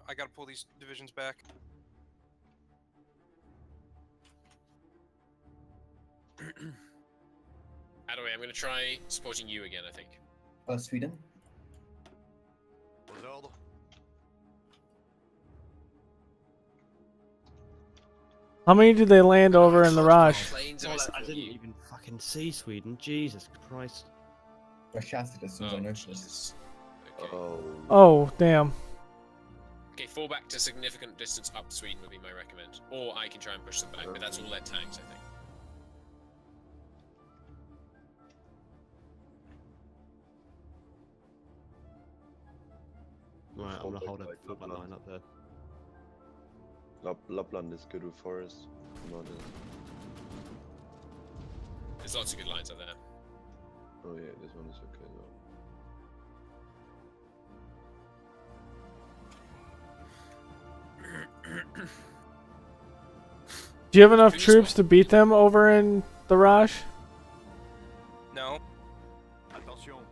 I gotta pull these divisions back. Anyway, I'm gonna try supporting you again, I think. Sweden. How many did they land over in the Raj? I didn't even fucking see Sweden. Jesus Christ. I shafted as soon as I noticed. Jesus. Okay. Oh, damn. Okay, fall back to significant distance up Sweden would be my recommend. Or I can try and push them back, but that's all their tanks, I think. Right, I'm gonna hold a football line up there. Lapland is good with forest. There's lots of good lines up there. Oh yeah, this one is okay though. Do you have enough troops to beat them over in the Raj? No. Attention. I'm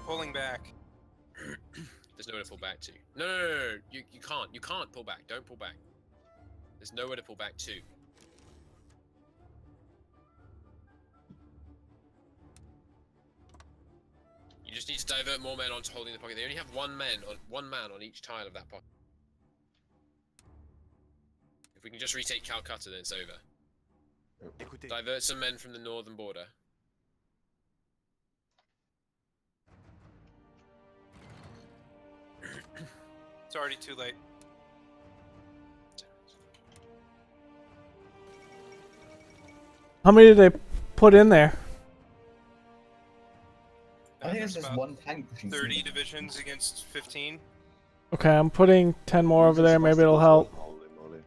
pulling back. There's nowhere to pull back to. No. You can't. You can't pull back. Don't pull back. There's nowhere to pull back to. You just need to divert more men onto holding the pocket. They only have one man on each tile of that pocket. If we can just retake Calcutta, then it's over. Divert some men from the northern border. It's already too late. How many did they put in there? I think There's it's just about one tank pushing 30 Sweden. divisions against 15. Okay, I'm putting 10 more over there. Maybe it'll help. Holy moly.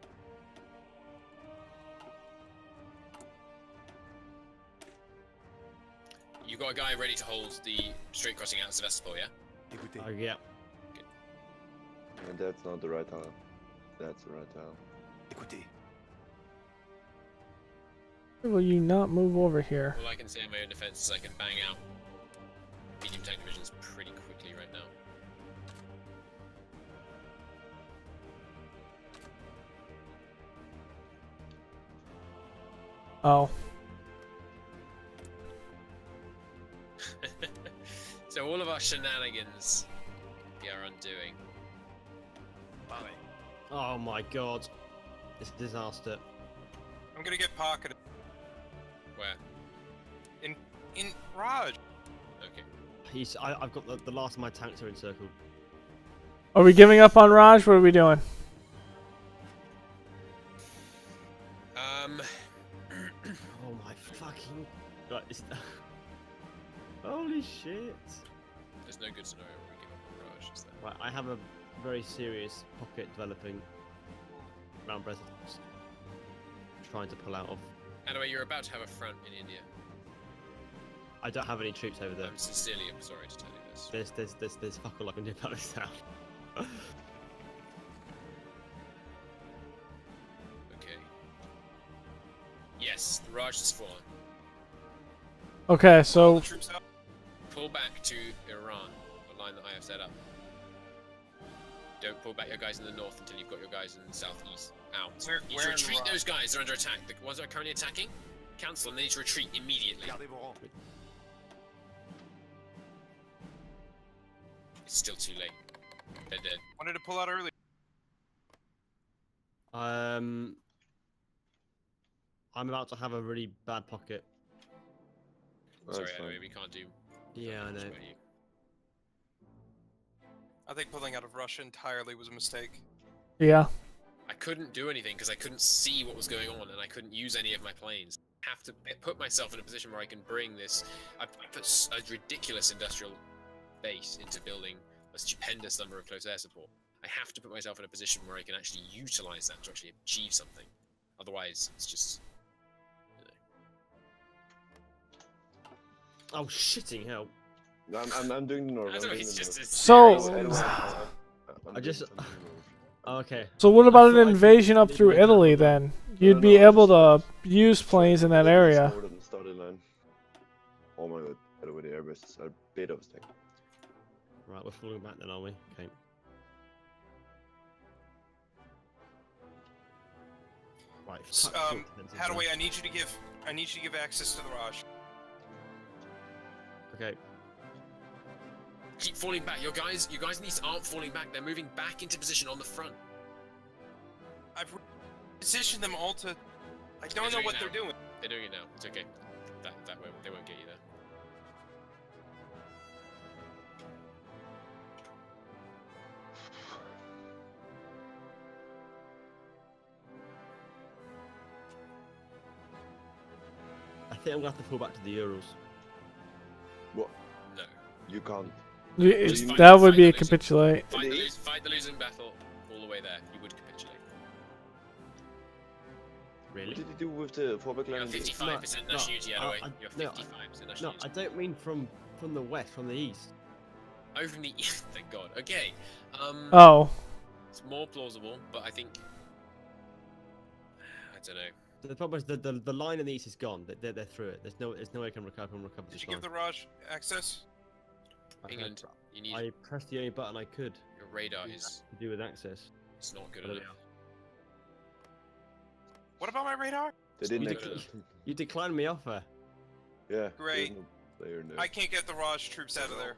You got a guy ready to hold the straight crossing out of Sevastopol, yeah? Oh yeah. And that's not the right tile. That's the right tile. Écoutez. Will you not move over here? All I can say in my own defense is I can bang out medium tank divisions pretty quickly right now. Oh. So all of our shenanigans we are undoing. Oh my god. It's a disaster. I'm gonna get pocketed. Where? In Raj. Okay. I've got the last of my tanks are encircled. Are we giving up on Raj? What are we doing? Oh my fucking. Right, holy shit. There's no good scenario where we give up on Raj, is there? Right, I have a very serious pocket developing around Brest. Trying to pull out of. Anyway, you're about to have a front in India. I don't have any troops over there. I'm sincerely sorry to tell you this. There's fuck all I can do about this now. Okay. Yes, the Raj has fallen. Okay, All so the troops out. Pull back to Iran, the line that I have set up. Don't pull back your guys in the north until you've got your guys in the southeast out. Where You need to in retreat Iran? those guys, they're under attack. The ones that are currently attacking, cancel them, they need to retreat immediately. Gardez vos rangs. It's still too late. They're dead. Wanted to pull out early. I'm about to have a really bad pocket. That's Sorry, fine. anyway, we can't do Yeah, I much know. about you. I think pulling out of Russia entirely was a mistake. yeah. I couldn't do anything because I couldn't see what was going on and I couldn't use any of my planes. I have to put myself in a position where I can bring this. I put a ridiculous industrial base into building a stupendous number of close air support. I have to put myself in a position where I can actually utilize that to actually achieve something. Otherwise, it's just. Oh shitting hell! I'm doing the north. I don't know, I'm doing it's the just north. a So- series of- I'm I just- doing the north. Oh, okay. So what about an thought I invasion up did through make that Italy one. then? No, You'd no, be I able just- to use planes in that area. Northern starting line. Oh my god, by the way, the airbases are a bit of a stack. Right, we're falling back then, are we? Okay. Right. Hadaway, I need you to give access to the Raj. Okay. Keep falling back. You guys aren't falling back. They're moving back into position on the front. I've positioned them all to. I don't know what they're doing. They're doing it now. It's okay. That way they won't get you there. I think I'm gonna have to fall back to the Urals. What? No. You can't. Just fight- That would fight be the a losing- capitulate. Fight the losing battle all the way there. You would capitulate. What Really? did you do with the fallback You line? have 55% No, national unity, I- Hadaway. I- You have no, 55% national No, unity. I don't mean from the west, from the east. Oh, from the east. Thank God. Okay. Oh, It's more plausible, but I think. I don't know. The problem is the line in the east is gone. They're through it. There's no way I can recover Did this you give line. the Raj access? England, you need I pressed the only button I could your radar is to do with access. it's not good I don't enough. What about my radar? They didn't. You actually- You declined me offer. yeah. there's Great. no player there. I can't get the Raj troops out of there.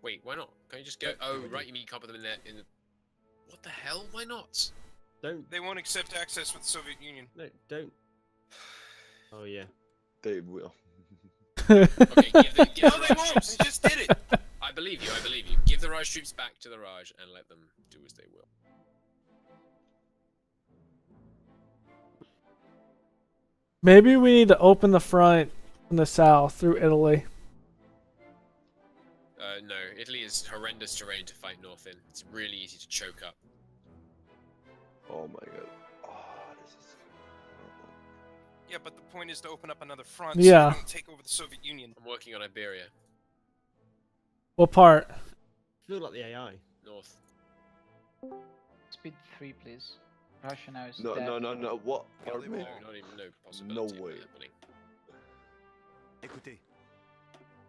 Wait, why not? Can't you just go? Oh, right. You mean you can't put them in there? In the... What the hell? Why not? Don't. They won't accept access with the Soviet Union. No, don't. Oh yeah. They will. Okay, give No, the they Raj won't. troops. They just did it. I believe you. I believe you. Give the Raj troops back to the Raj and let them do as they will. maybe we need to open the front in the south through Italy. No, Italy is horrendous terrain to fight north in. It's really easy to choke up. Oh my god. Oh, this is. horrible. Yeah, but the point is to open up another front Yeah. so they don't take over the Soviet Union. I'm working on Iberia, What part? I feel like the AI. north. Speed 3, please. Russia now is No, dead. no, no, no. What? Gardez Pardon me? vos No, rangs. not even no possibility of way. that happening. Écoutez,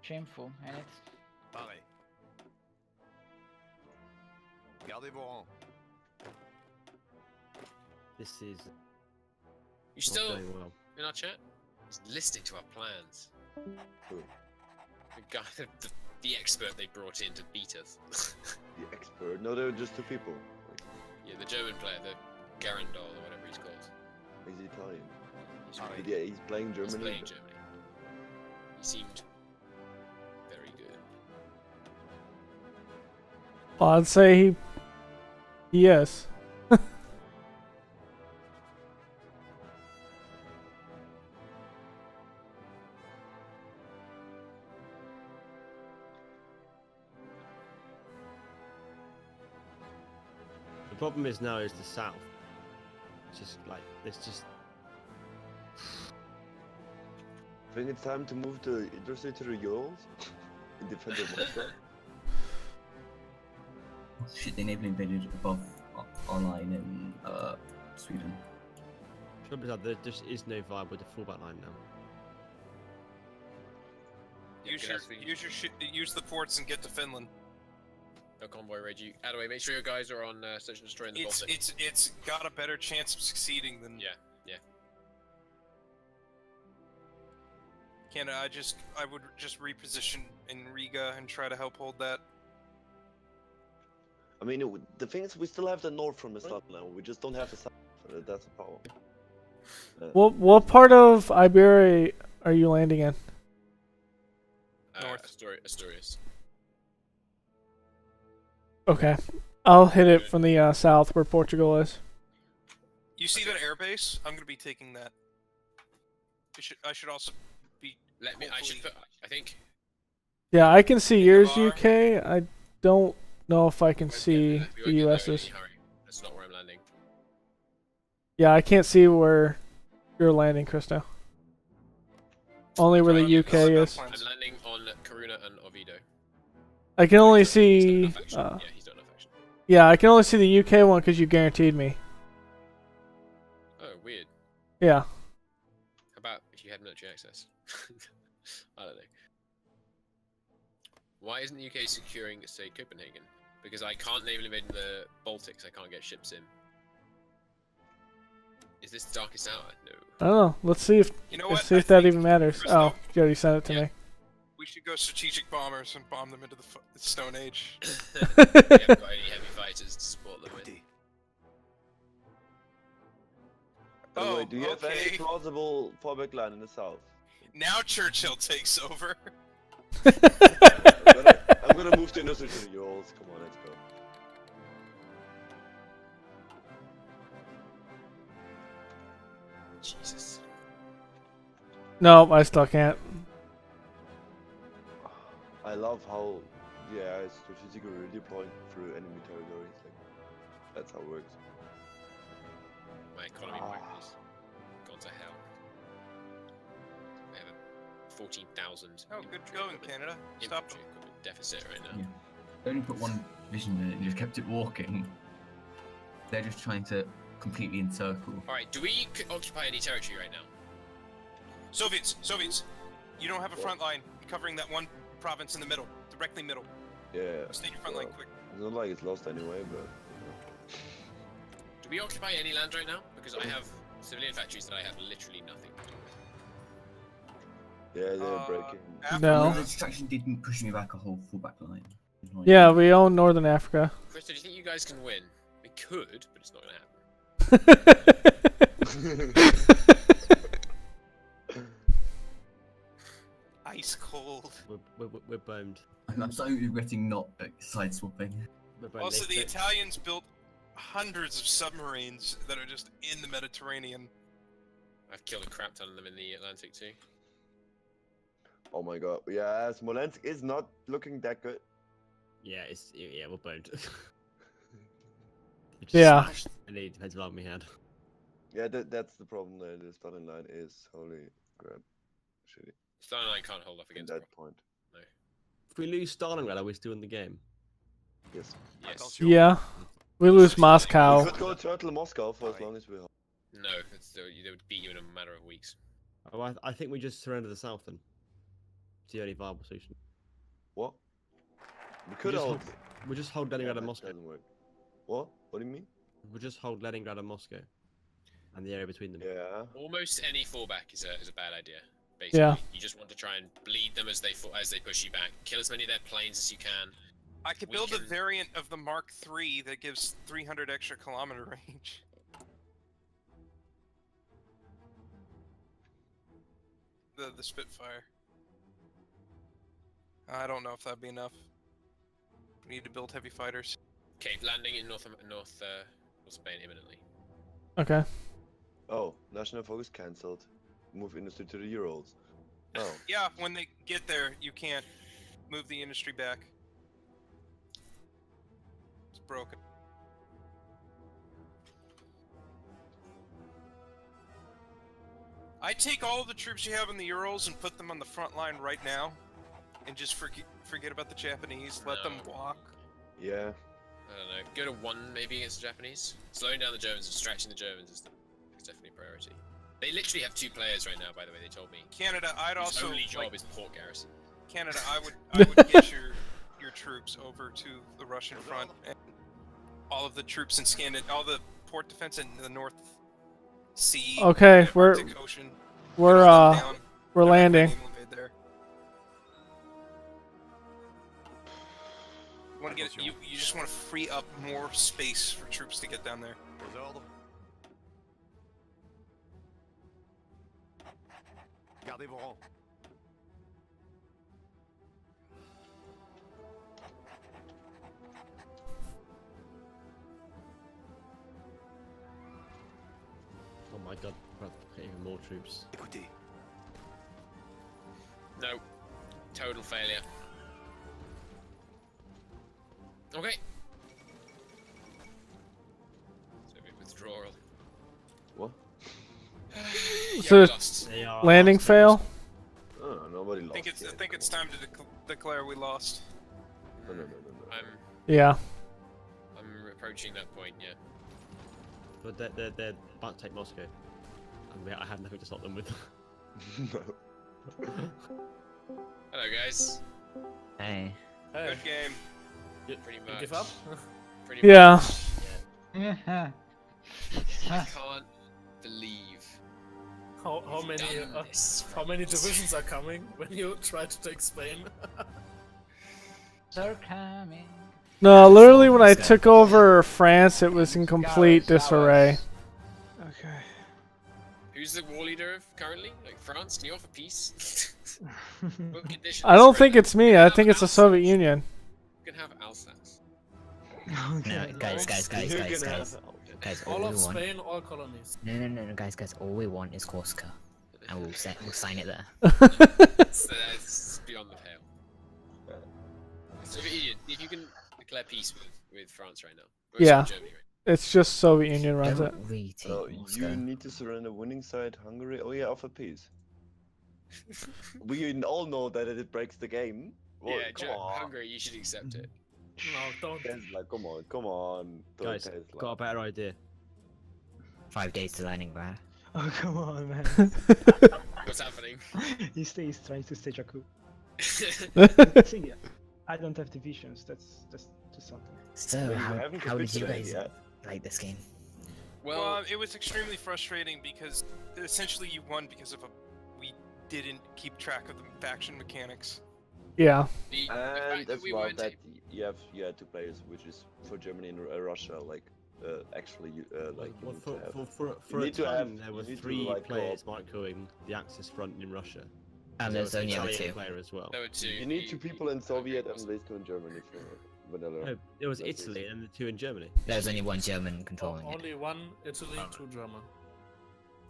Shameful, and it's pareil. Gardez vos rangs. This is You not still going well. in our chat? He's listening to our plans. Who? The guy, the expert they brought in to beat us. The expert? No, they're just two people. Like, Yeah, the German player, the Garandol or whatever he's called. he's Italian. He's, Alright. really- Yeah, he's playing he's Germany. playing Germany. He seemed very good. Well, I'd say yes. The problem is now is the south. It's just like it's just I think it's time to move the industry to the Urals in defense of Moscow. Shit, they naval invaded above our line in Sweden. trouble is that there just is no viable fallback line now. Use the ports and get to Finland. No convoy raid you. Anyway, make sure your guys are on search and destroy in the Baltic. It's got a better chance of succeeding than Yeah, yeah. Canada. I would just reposition in Riga and try to help hold that. I mean, the thing is, we still have the north from the south now. We just don't have the south. That's the problem. What part of Iberia are you landing in? North. Asturias. Okay, I'll hit it from the south where Portugal is. You see Okay. that airbase? I'm gonna be taking that. I should also be. Let me. I should hopefully- put. I think. Yeah, I can see yours, Bar. UK. I don't know if I can we won't see get there- the we won't get there in US's. any hurry. That's not where I'm landing. Yeah, I can't see where you're landing, Cristo. Only where the Try to UK get the is. plans. I'm landing on Coruna and Oviedo. I can only He's not see. enough action. Yeah, he's not enough action. Yeah, I can only see the UK one because you guaranteed me. Oh, weird. Yeah. How about if you had military access? I don't know. Why isn't the UK securing, say, Copenhagen? Because I can't naval invade in the Baltics. I can't get ships in. Is this the darkest hour? No. I don't know. Let's see if You know let's what? see I if that think, even matters. Cristo, Oh, you already sent it to Yeah. me. we should go strategic bombers and bomb them into the Stone Age. We haven't got any heavy fighters to support them with. Écoutez. By the way, Oh, do you have any okay. plausible fallback line in the south? Now Churchill takes over. I'm gonna move the industry to the Urals. Come on, let's go. Jesus. No, I still can't. I love how, yeah, it's strategically redeploying through enemy territories. Like, that's how it works. My economy might be gone to hell. I have a 14,000. Oh, good going, Canada. Stop them. infantry equipment deficit right now. Yeah. They only put one division in it and just kept it walking. They're just trying to completely encircle. Alright, do we occupy any territory right now? Soviets, you don't have a front line covering that one province in the middle, directly middle. Yeah. Stay in your front line quick. It's not like it's lost anyway, but. Do we occupy any land right now? Because I have civilian factories that I have literally nothing to do with. Yeah, they're breaking. No. The distraction didn't push me back a whole fullback line. Yeah, we own Northern Africa. Cristo, do you think you guys can win? We could, but it's not going to happen. Ice cold. We're boned. I'm so regretting not side swapping. We're boned. Also, the They- Italians built hundreds of submarines that are just in the Mediterranean. I've killed a crap ton of them in the Atlantic too. Oh my god. Yeah, Smolensk is not looking that good. Yeah, we're boned. Yeah. Any defensive arm we had. Yeah, that's the problem there. The starting line is holy crap. Shitty. Stalingrad can't hold off At against that point. If we lose Stalingrad, are we still in the game? Yes. Yes. Yeah. We lose We Moscow. could go turtle Moscow for as long as we hold. No, they would beat you in a matter of weeks. Oh, I think we just surrender the south then. It's the only viable solution. What? We could just hold. We just hold Leningrad and Moscow. Doesn't work. What? What do you mean? We just hold Leningrad and Moscow, and the area between them. Yeah. Almost any fallback is a bad idea. Basically, Yeah. you just want to try and bleed them as they push you back. Kill as many of their planes as you can. I could We build a can- variant of the Mark III that gives 300 extra kilometer range. The Spitfire. I don't know if that'd be enough. We need to build heavy fighters. Okay, landing in North Spain imminently. Okay. Oh, national focus cancelled. Move industry to the Urals. Oh. Yeah, when they get there, you can't move the industry back. It's broken. I take all of the troops you have in the Urals and put them on the front line right now, and just forget about the Japanese. Let them walk. Yeah. I don't know. Go to 1 maybe against the Japanese. Slowing down the Germans, distracting the Germans is definitely a priority. They literally have 2 players right now, by the way. They told me. Canada, I'd His also only job like, is port garrison. Canada, I would get your troops over to the Russian front, and all of the troops in all the port defense in the North Sea. Okay, and Arctic Ocean. we're Get all them down. we're They're not landing. planning to invade there. You just want to free up more space for troops to get down there. Aux ordres. Gardez vos rangs. Oh my god, we're about to get even more troops. Écoutez. No. Total failure. Okay. Soviet withdrawal. What? Yeah, So we it's lost. They are Landing lost. fail. Oh, nobody I lost. think it's yet. time to declare we lost. No. I'm Yeah. approaching that point. Yeah. But they're about to take Moscow. And I have nothing to stop them with. No. Hello, guys. Hey. Hey, Good game. Pretty you much. give up? Pretty Yeah. much. I can't believe How we've many done this. how many divisions are coming when you try to take Spain? They're coming. No, literally when I took over France, it was in complete disarray. Okay. Who's the war leader of currently? Like France? Can you offer peace? What conditions? I don't think Right, it's me. I think it's the Soviet Union. you can have Alsace. No, guys, all All we of want. Spain, all colonies. No, guys, all we want is Corsica, and we'll sign it there. So that's beyond the pale. Soviet Union, if you can declare peace with France right now. Or Yeah. Germany, right? It's just Soviet Union runs it. Don't we take So Moscow? you need to surrender winning side Hungary. Oh yeah, offer peace. We all know that it breaks the game. Well, Yeah, come on. Hungary, you should accept it. No, don't. Tesla, come on. Don't Guys, Tesla. got a better idea. 5 days to Leningrad. Oh, come on, man. What's happening? He's trying to stage a coup. Well, See, I don't have divisions. That's something. So, Well, you how haven't did you capitulated guys yet. like this game? Well, it was extremely frustrating because essentially you won because of we didn't keep track of the faction mechanics. Yeah. the And fact that as we well weren't that you had two players, which is for Germany and Russia, like actually like you Well, need to have. for you a need to time, have- there you were need to, 3 like, players co-op. microing the Axis front in Russia. And There there's was an only other Italian 2. player as well. There were 2. You need 2 people in Soviet and Hungary at least 2 in Germany for vanilla. No, there was That's Italy and the 2 in Germany. There's only one German controlling it. Only one Italy, 2 German.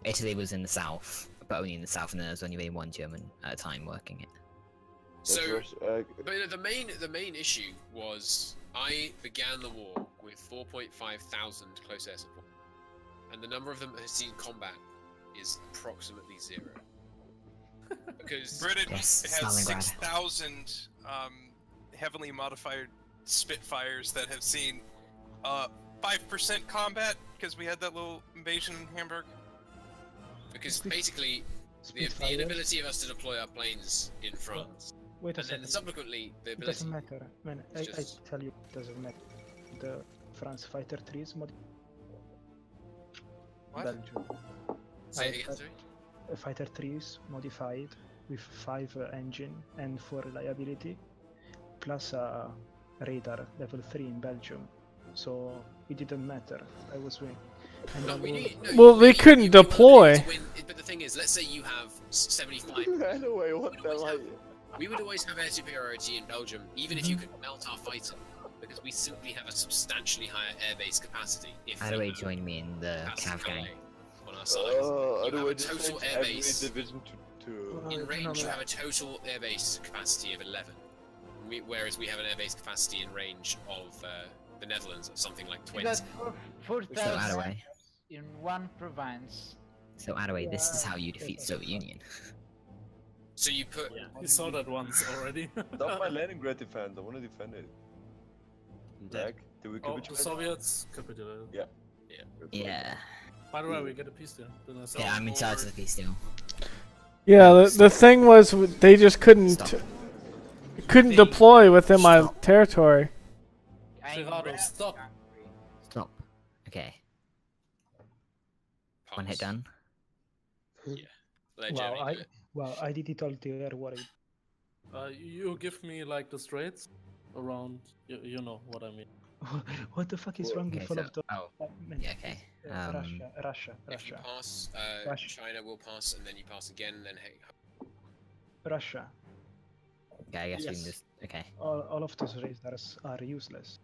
Italy was in the south, but only in the south, and there was only really one German at a time working it. So, Russia, but the main issue was I began the war with 4,500 close air support, and the number of them that has seen combat is approximately 0. Because Britain Yes, has Stalingrad. 6,000 heavily modified Spitfires that have seen 5% combat because we had that little invasion in Hamburg. because basically the Spitfires? inability of us to deploy our planes in France, Wait a and then second. subsequently the It doesn't ability. matter, man. It's I just- tell you, it doesn't matter. The France Fighter 3s What? Belgium. Say it again, sorry. Fighter 3s modified with 5 engine and 4 reliability, plus a radar level 3 in Belgium. So it didn't matter. I was winning. And No, then we we- need, no, Well, you they really- couldn't you really wanna be deploy. able to win, but the thing is, let's say you have 75. anyway, what the always like? We would always have air superiority in Belgium, even if you could melt our fighter, because we simply have a substantially higher airbase capacity. If How do we we have join me in the capacity Cav gang? on our side. Oh, You have otherwise a total just every airbase. division to In no, range, you no. have a total airbase capacity of 11, whereas we have an airbase capacity in range of the Netherlands of something like 20. That's So 4,000 Adaway. in one province. So Adaway, this is how you defeat the Soviet Union. So you put You saw that once already. Stop my Leningrad defense. I want to defend it. Dead. Jack, do we Oh, the capitulate? Soviets capitulated. Yeah. By the way, we get a peace deal. Didn't I say? Yeah, I'm in charge of the peace deal. Yeah, the thing was they just couldn't Stop. deploy within my Stop. territory. Gerardo, stop. Stop. Okay. One hit done. Let Wow, Germany do it. Well, I did it all the air war. You give me like the straits around. You know what I mean. What the fuck is wrong Okay, with all so, of the oh, man, yeah, okay. Russia, If you pass, Russia. China will pass, and then you pass again, and then hey, Russia. Okay, I guess we Yes. can just, okay. All of those radars are useless.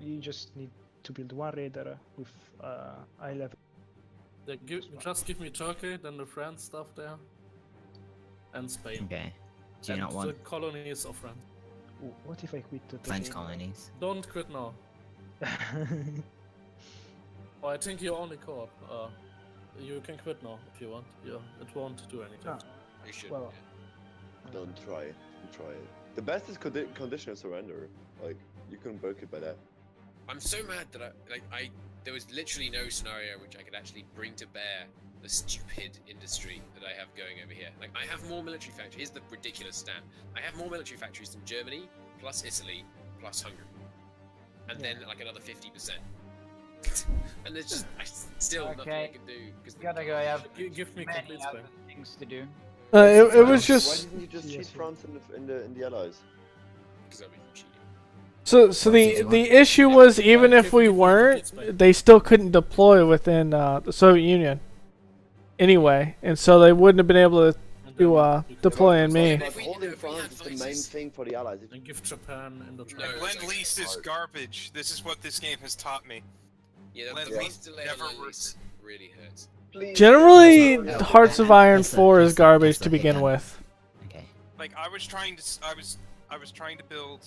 You just need to build one radar with eye level. Just give me Turkey, then the France stuff there, and Spain. Okay. Do you and not want the colonies of France. What if I quit the French game? colonies? Don't quit now. Oh, I think you only co-op. You can quit now if you want. Yeah, it won't do anything. Ah, you should. well, Don't try it. Don't try it. The best is conditional surrender. Like you can break it by that. I'm so mad that there was literally no scenario which I could actually bring to bear the stupid industry that I have going over here. Like, I have more military factories. Here's the ridiculous stat. I have more military factories than Germany, plus Italy, plus Hungary. And then, like, another 50%. And there's just still nothing I can do. Because Gotta go, I have Give me many complete other spam. things to do. It was Why just didn't you just cheat France in the Allies? Because I've been cheating. so the issue was even if we weren't, they still couldn't deploy within the Soviet Union anyway, and so they wouldn't have been able to deploy in me. But holding France is the main thing for the Allies. And give Japan Indochina. No, Lend-lease is garbage. This is what this game has taught me. Yeah, Lend the lease delay never on works. really hurts. Generally, Hearts of Iron 4 is garbage to begin with. Okay. Like I was trying to build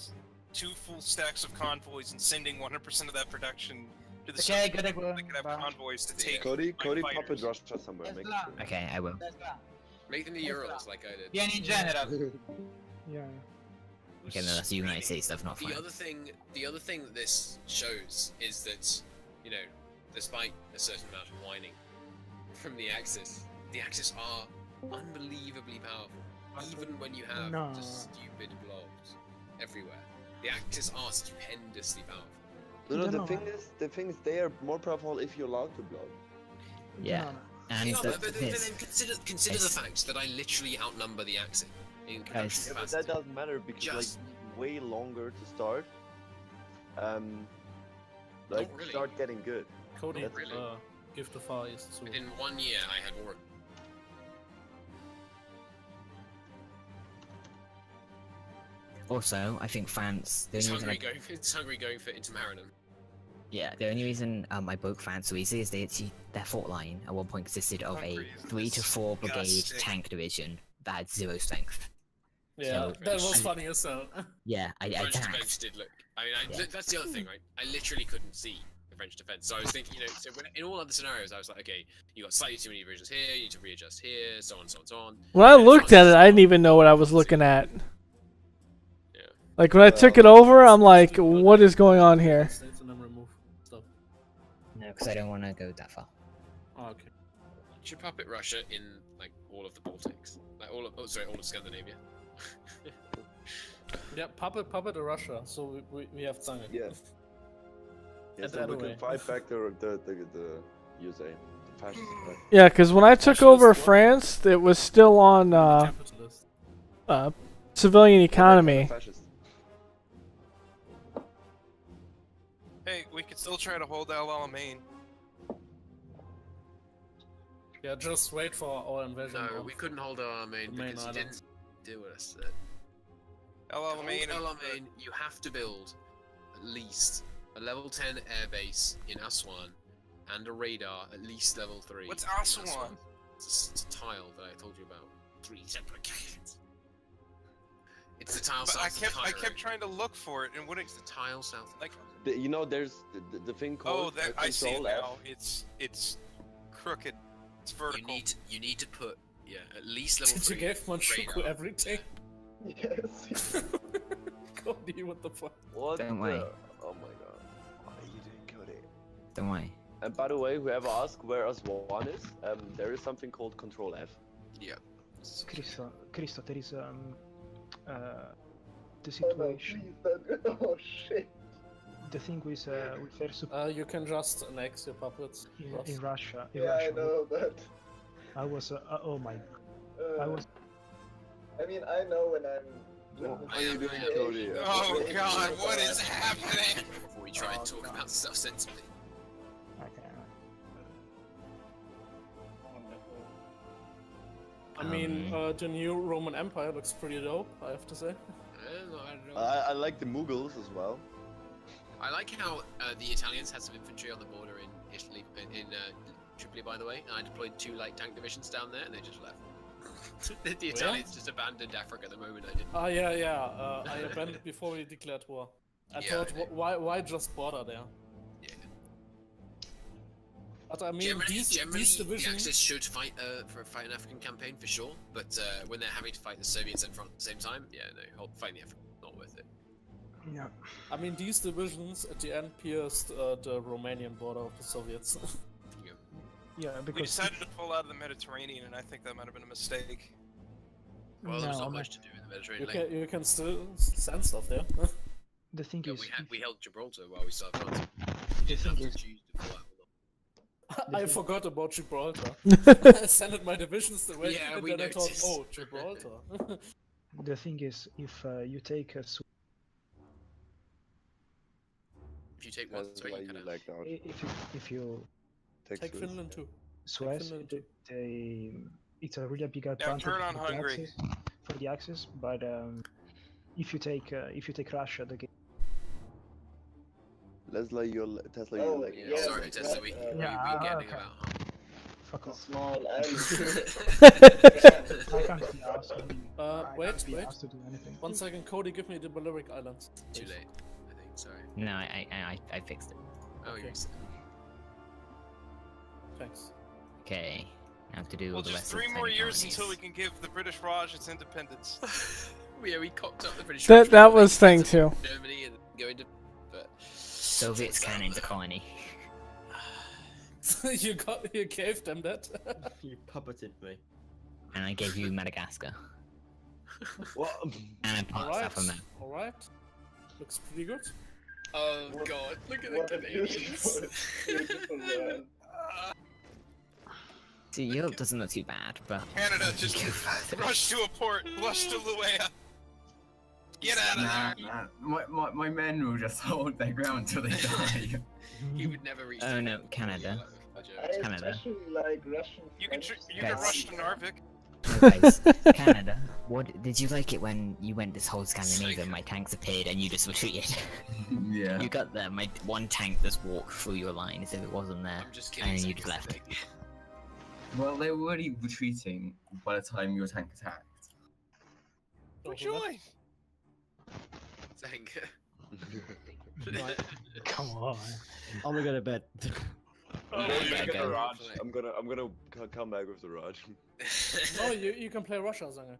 2 full stacks of convoys and sending 100% of that production to the Okay, Soviet gotta Union. go. They could have convoys to take. Cody, my pop fighters. it Russia somewhere. Make it. Okay, I will. Make them the Urals like I did. Yeah, in general. Yeah. Okay, no, that's the United States stuff, not The France. other thing that this shows is that, you know, despite a certain amount of whining from the Axis are unbelievably powerful. Even when you have No. just stupid blobs everywhere, the Axis are stupendously powerful. No, No. the thing is, they are more powerful if you're allowed to blow. Yeah. And Yeah, but then this, consider the fact that I literally outnumber the Axis in production Guys. Yeah, but capacity. that doesn't matter because Just- like way longer to start. Like really. start getting good. Cody, That's really. give the Far East to. Within 1 year, I had more. also, I think France. The It's only reason Hungary going for Intermarinum. Yeah, the only reason I broke France so easily is their fort line at one point consisted of Hungary a is 3 to 4 brigade disgusting. tank division that had 0 strength. Yeah, So- that was funny as hell. Yeah, I French defense attacked. did look. I mean, Yeah. that's the other thing, right? I literally couldn't see the French defense, so I was thinking, you know, so in all other scenarios, I was like, okay, you got slightly too many divisions here, you need to readjust here, so on, so on, so on. When I And looked France at it, I didn't just- even know what I was looking at. Yeah. Like when I took it over, I'm like, what is going on here? States and then remove stuff. No, because I don't want to go that far. Oh, okay. You should puppet Russia in like all of the Baltics, like all of all of Scandinavia. Yeah, puppet to Russia, so we have Zange. Yeah. Yeah, And so the we other can way. fight back the USA, the fascists. Right? Yeah, because when I took Socialist over what? France, it was still on Capitalist. civilian The economy. fascists. Hey, we could still try to hold El Alamein. Yeah, just wait for our invasion. No, of- we couldn't hold our main the main because he islands. didn't do what I said. El Alamein. El Alamein, you have to build at least a level 10 airbase in Aswan and a radar at least level 3. What's in Aswan? It's a tile that I told you about 3 separate occasions. It's the tile But south I of kept Cairo. trying to look for it, and what It's the tile south of like? You know, there's the thing Oh, called that I see it Control F. now. It's crooked. It's vertical. You need to put at least level Did 3 you give Manchukuo radar. everything? Yes. Cody, what the fuck? What? Don't worry. Oh my god. What are you doing, Cody? Don't worry. And by the way, whoever asked where Aswan is, there is something called Control F. Yeah. Cristo, there is the situation. Oh shit. The thing with air support You can just annex your puppets. in Russia. but I was. Oh my. I was. I mean, I know when I'm. What are you doing, Cody? Oh god, what is happening? Before we try and talk about stuff sensibly. Okay. I mean, the new Roman Empire looks pretty dope, I have to say. I don't know. I like the Mughals as well. I like how the Italians had some infantry on the border in Italy, in Tripoli, by the way, and I deployed 2 light tank divisions down there, and they just left. The Italians just abandoned Africa the moment I did. Ah, yeah. I abandoned before we declared war. I Yeah, thought, I know. why just border there? Yeah. But I mean, Generally, these the divisions. Axis should fight fight an African campaign for sure, but when they're having to fight the Soviets in front at the same time, yeah, no, fighting the Africans not worth it. Yeah. I mean, these divisions at the end pierced the Romanian border of the Soviets. Yeah. Yeah, We because decided to pull out of the Mediterranean, and I think that might have been a mistake. Well, there's no, not man, much to do in the Mediterranean. You can still send stuff there. the thing Yeah, is, we held Gibraltar while we still had France. the Didn't have thing to is, choose to pull out or not. I forgot about Gibraltar. I sent my divisions the way, Yeah, and we then I thought, noticed. oh, Gibraltar. the thing is, if you take a If you take one, That's sorry, why you you cut out. lagged out. if you Take Finland too. Suez, Finland too. it's a really big Now advantage turn on for the Hungary. Axis, for the Axis, but if you take Russia, the game. Leslie, Tesla, Oh, you're like. yeah. Sorry, Tesla, we're getting about Fuck off. Small I can't be asked. Wait. To do anything. 1 second, Cody, give me the Balearic Islands. Too please. late, I think, sorry. No, I fixed it. Oh, Okay. you fixed it. Thanks. Okay, I have to do all Well, the just rest 3 of the more tiny years colonies. until we can give the British Raj its independence. Yeah, we cocked up the British. That Raj before was they thing could get too. to Germany and go into. But Soviets can into colony. you gave them that. You puppeted me. And I gave you Madagascar. What? And parts Alright, South America. alright. Looks pretty good. oh god, look at the Canadians. See, Europe doesn't look too bad, but Canada just rush to a port, rush to Luea. Get out of there! My men will just hold their ground till they die. He would never reach. Oh, the no, point Canada. I Canada. especially like Russian. You can Guys. rush to Narvik. Oh, guys, Canada. What did you like it when you went this whole Scandinavia and my tanks appeared and you just retreated? Yeah. You got there, my one tank just walked through your line as if it wasn't there, I'm just kidding. and you Zach, just left. Well, they were already retreating by the time your tank attacked. Enjoy! Thank Right. Come on. I'm gonna go to bed. Oh, Yeah, Get the go. Raj. I'm gonna come back with the Raj. Oh, you can play Russia, Zanger.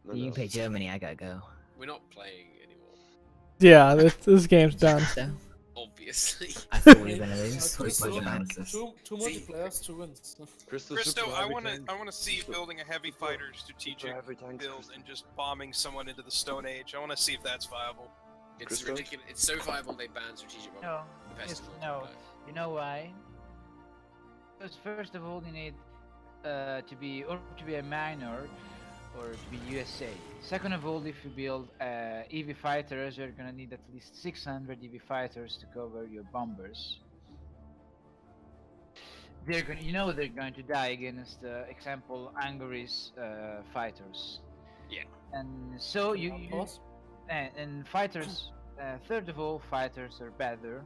No, You no. can play Germany, I gotta go. We're not playing anymore, Yeah, this game's done. So, obviously. I thought we were gonna lose. Crystal, Pleasure analysis. two See? multiplayers, 2 wins. Christo, I wanna see you building a heavy fighter strategic heavy tanks, build Christo. and just bombing someone into the Stone Age. I wanna see if that's viable. It's Crystal? ridiculous. It's so viable they banned strategic bombing. No, The best it's, of all no. time. You know why? Because first of all, you need to be a minor or to be USA. Second of all, if you build EV fighters, you're gonna need at least 600 EV fighters to cover your bombers. They're going to die against, example, Hungary's fighters. Yeah. And so Of course. and fighters. Third of all, fighters are better.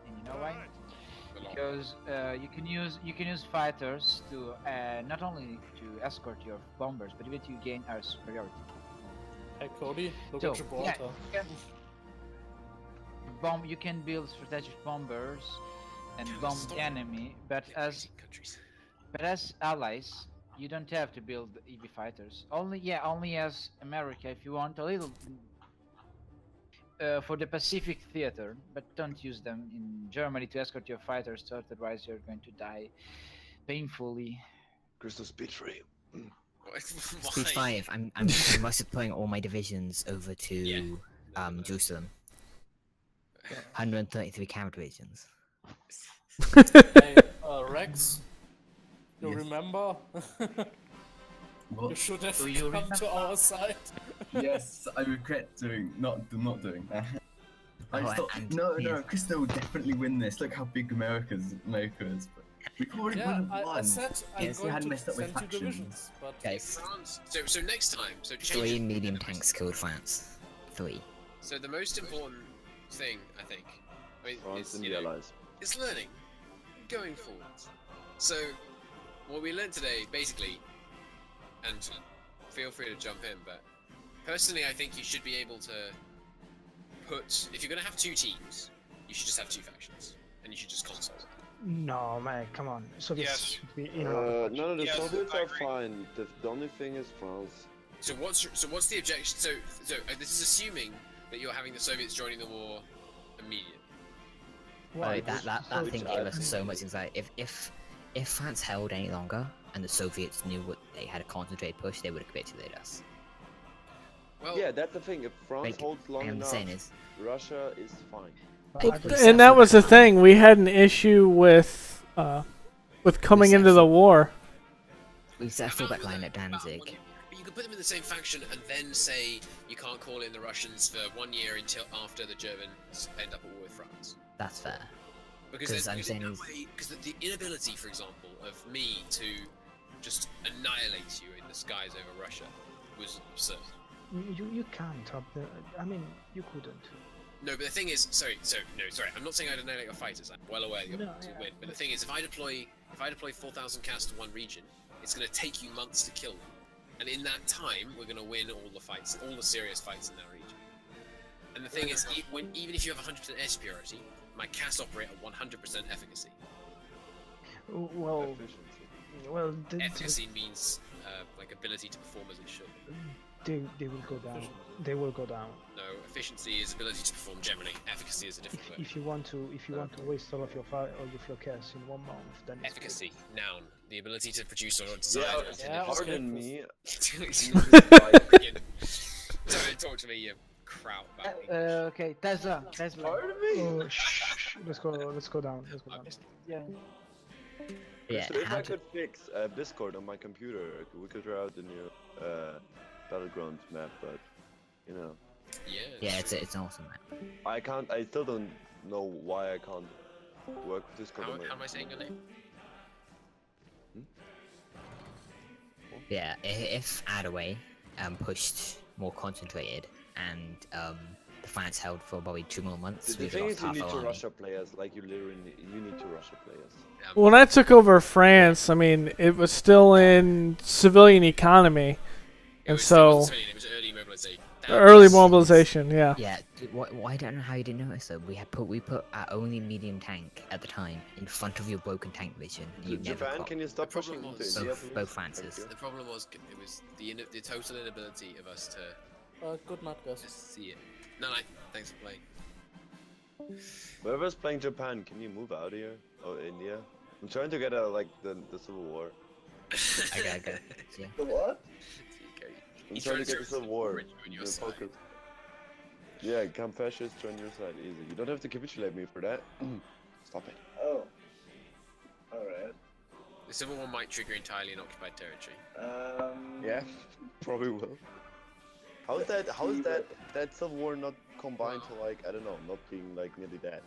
And you know why? A lot. Because you can use fighters to not only to escort your bombers, but even to gain air superiority. Hey Cody, look So, at Gibraltar. You can build strategic bombers and Dude, bomb stop. the enemy, but Yeah, as basic countries. allies, you don't have to build EV fighters. Only as America if you want a little. For the Pacific theater, but don't use them in Germany to escort your fighters, so otherwise you're going to die painfully. Crystal speed free. Speed Why? 5. I'm multiplying all my divisions over to Yeah. Jerusalem. 133 cavalry divisions. Hey, Rex, you Yes. remember? What? You should have Do you come remember? to our side. Yes, I regret not doing that. Oh, and- No, yeah. Crystal will definitely win this. Look how big America is. But we probably Yeah, wouldn't have I won. said I'm Yes, they going had to messed up with send 2 factions. divisions, but Guys, France. So next time. So change 3 it. medium tanks killed France. 3. So the most important thing, I think, France is, and you the know, allies. is learning, going forward. So what we learned today, basically, and feel free to jump in, but personally, I think you should be able to put. If you're going to have 2 teams, you should just have 2 factions, and you should just console it. No, man, come on. Soviets Yes. should be in. No, the Yes, Soviets I are agree. fine. The only thing is France. So what's the objection? So this is assuming that you're having the Soviets joining the war immediately. Why? That thing gave us so much anxiety. If France held any longer and the Soviets knew what they had a concentrated push, they would have capitulated us. Well, Yeah, that's the thing. If France Like, holds long I'm enough, saying is, Russia is fine. And that was the thing. We had an issue with coming into the war. we set a fullback line at Danzig. But you can put them in the same faction and then say you can't call in the Russians for 1 year until after the Germans end up at war with France. That's fair. Because I'm saying is, the inability, for example, of me to just annihilate you in the skies over Russia was absurd. You can't have the. I mean, you couldn't. No, but the thing is, sorry, I'm not saying I'd annihilate your fighters. I'm well aware you're to win. But the thing is, if I deploy 4,000 cats to one region, it's going to take you months to kill them. And in that time, we're going to win all the fights, all the serious fights in that region. And the thing is, even if you have 100% air superiority, my cats operate at 100% efficacy. Well, efficacy means like ability to perform as it should. They will go down. They will go down. No, efficiency is ability to perform generally. Efficacy is a different word. If you want to waste all of your cats in 1 month, then it's efficacy, noun, the ability to produce or desire. Pardon me. Don't talk to me, you kraut. Okay, Tesla. Pardon me. Oh, shh. Let's go down. Let's go down. Yeah. yeah, So if I could fix Discord on my computer, we could try out the new Battlegrounds map, but you know. Yeah, it's an awesome map. I can't. I still don't know why I can't work with Discord. How am I saying your name? Yeah, if Adaway pushed more concentrated and the France held for probably 2 more months, The we thing lost is, you half need our to army. Russia players. Like you need to Russia players. When I took over France, I mean, it was still in civilian economy, and so It was early mobilization. early mobilization. Yeah. Yeah, I don't know how you didn't notice though. We put our only medium tank at the time in front of your broken tank division. You never Japan, caught can you stop pushing into India, please? both Frances. The problem was it was the total inability of us to Good night, guys. just see it. No, thanks for playing. Whoever's playing Japan, can you move out of here? Or India? I'm trying to get out of like the Civil War. I gotta go. Yeah. The what? I'm He's trying to trying get the to Civil War. on your The side. focus. Yeah, come fascist, join your side. Easy. You don't have to capitulate me for that. Stop it. Oh. Alright. The Civil War might trigger entirely in occupied territory. Yeah, probably will. How is that Civil War not combined to like, I don't know, not being like nearly dead?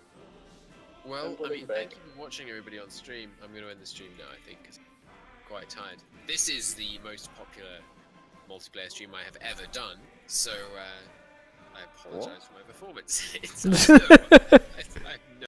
Well, I mean, thank you for watching everybody on stream. I'm going to end the stream now, I think, because I'm quite tired. This is the most popular multiplayer stream I have ever done, so I apologise for my performance. It's